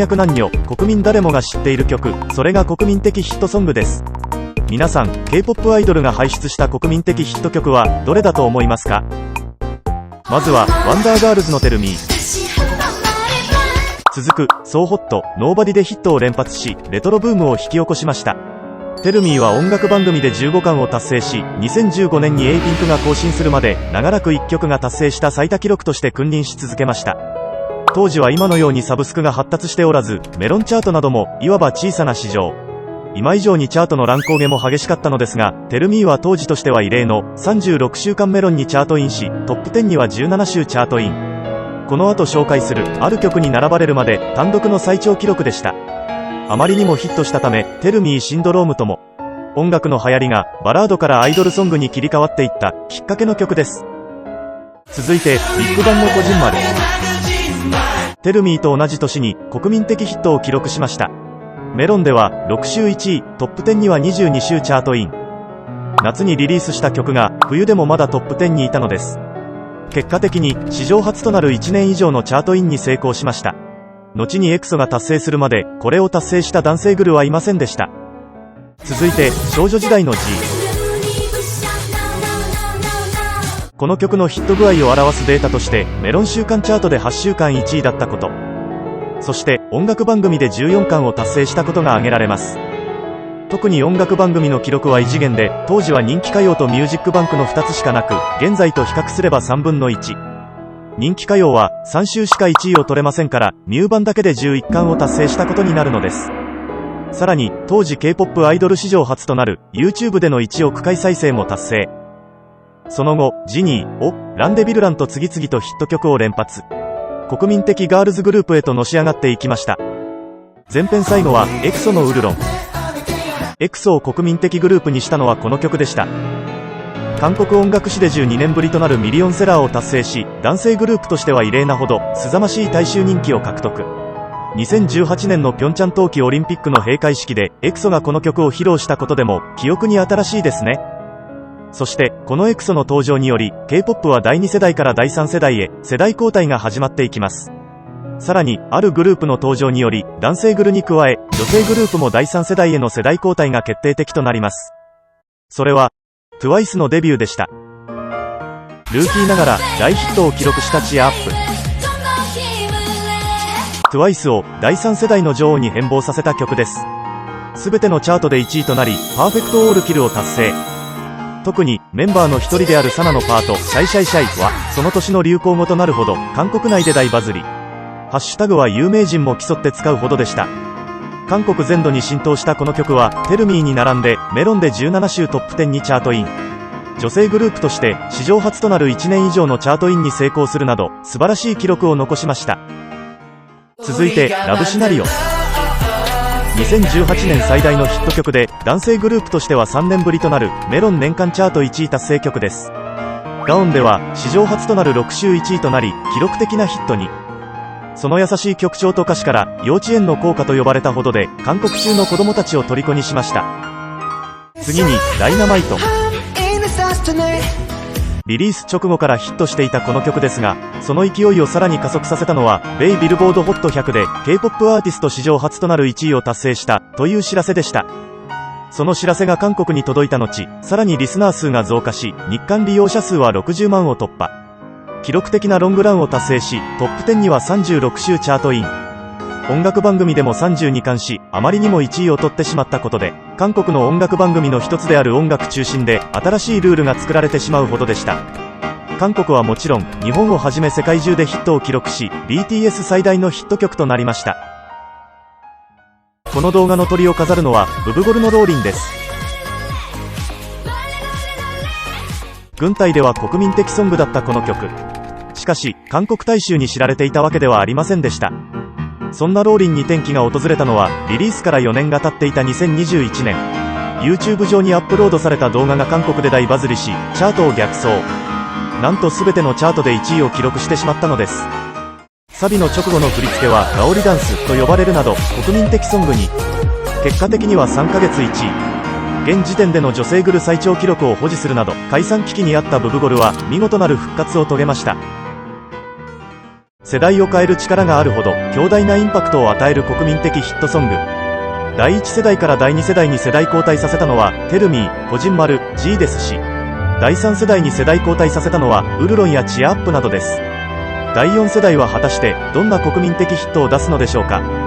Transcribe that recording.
若男女、国民誰もが知っている曲、それが国民的ヒットソングです。皆さん、K-POP アイドルが輩出した国民的ヒット曲はどれだと思いますか？まずはワンダーガールズのテルミー。続くSo Hot、Nobodyでヒットを連発し、レトロブームを引き起こしました。テルミーは音楽番組で15冠を達成し、2015年に A-PINK が更新するまで長らく1曲が達成した最多記録として君臨し続けました。当時は今のようにサブスクが発達しておらず、メロンチャートなどもいわば小さな市場。今以上にチャートの乱高下も激しかったのですが、テルミーは当時としては異例の36週間メロンにチャートインし、トップ10には17週チャートイン。この後紹介するある曲に並ばれるまで単独の最長記録でした。あまりにもヒットしたため、テルミーシンドロームとも、音楽の流行りがバラードからアイドルソングに切り替わっていったきっかけの曲です。続いて、ビッグバンのこじんまる。テルミーと同じ年に国民的ヒットを記録しました。メロンでは6週1位、トップ10には22週チャートイン。夏にリリースした曲が冬でもまだトップ10にいたのです。結果的に史上初となる1年以上のチャートインに成功しました。後にエクソが達成するまでこれを達成した男性グルはいませんでした。続いて少女時代の G。 この曲のヒット具合を表すデータとしてメロン週間チャートで8週間1位だったこと、そして音楽番組で14冠を達成したことが挙げられます。特に音楽番組の記録は異次元で、当時は人気歌謡とミュージックバンクの2つしかなく、現在と比較すれば3分の1。人気歌謡は3週しか1位を取れませんから、ミューバンだけで11冠を達成したことになるのです。さらに当時 K-POP アイドル史上初となる YouTube での1億回再生も達成。その後ジニーをランデビルランと次々とヒット曲を連発、国民的ガールズグループへとのし上がっていきました。前編最後はエクソのウルロン。エクソを国民的グループにしたのはこの曲でした。韓国音楽史で12年ぶりとなるミリオンセラーを達成し、男性グループとしては異例なほど凄ましい大衆人気を獲得。2018年のピョンチャン冬季オリンピックの閉会式でエクソがこの曲を披露したことでも記憶に新しいですね。そしてこのエクソの登場により K-POP は第2世代から第3世代へ世代交代が始まっていきます。さらにあるグループの登場により男性グルに加え女性グループも第3世代への世代交代が決定的となります。それは TWICE のデビューでした。ルーキーながら大ヒットを記録したチアアップ。TWICE を第3世代の女王に変貌させた曲です。すべてのチャートで1位となりパーフェクトオールキルを達成。特にメンバーの一人であるサナのパートシャイシャイシャイはその年の流行語となるほど韓国内で大バズり、ハッシュタグは有名人も競って使うほどでした。韓国全土に浸透したこの曲はテルミーに並んでメロンで17週トップ10にチャートイン。女性グループとして史上初となる1年以上のチャートインに成功するなど素晴らしい記録を残しました。続いてラブシナリオ。2018年最大のヒット曲で男性グループとしては3年ぶりとなるメロン年間チャート1位達成曲です。ガオンでは史上初となる6週1位となり記録的なヒットに。その優しい曲調と歌詞から幼稚園の校歌と呼ばれたほどで韓国中の子供たちを虜にしました。次にダイナマイト。リリース直後からヒットしていたこの曲ですが、その勢いをさらに加速させたのは米ビルボードホット100で K-POP アーティスト史上初となる1位を達成したという知らせでした。その知らせが韓国に届いた後、さらにリスナー数が増加し、日韓利用者数は60万を突破。記録的なロングランを達成し、トップ10には36週チャートイン。音楽番組でも32冠し、あまりにも1位を取ってしまったことで、韓国の音楽番組の一つである音楽中心で新しいルールが作られてしまうほどでした。韓国はもちろん、日本をはじめ世界中でヒットを記録し、BTS 最大のヒット曲となりました。この動画のトリを飾るのは、ブブゴルのローリンです。軍隊では国民的ソングだったこの曲。しかし、韓国大衆に知られていたわけではありませんでした。そんなローリンに転機が訪れたのは、リリースから4年が経っていた2021年。YouTube 上にアップロードされた動画が韓国で大バズりし、チャートを逆走。なんと全てのチャートで1位を記録してしまったのです。サビの直後の振り付けは、ガオリダンスと呼ばれるなど、国民的ソングに。結果的には3ヶ月1位。現時点での女性グル最長記録を保持するなど、解散危機にあったブブゴルは、見事なる復活を遂げました。世代を変える力があるほど強大なインパクトを与える国民的ヒットソング。第1世代から第2世代に世代交代させたのはテルミー、こじんまる、G ですし、第3世代に世代交代させたのはウルロンやチアアップなどです。第4世代は果たしてどんな国民的ヒットを出すのでしょうか。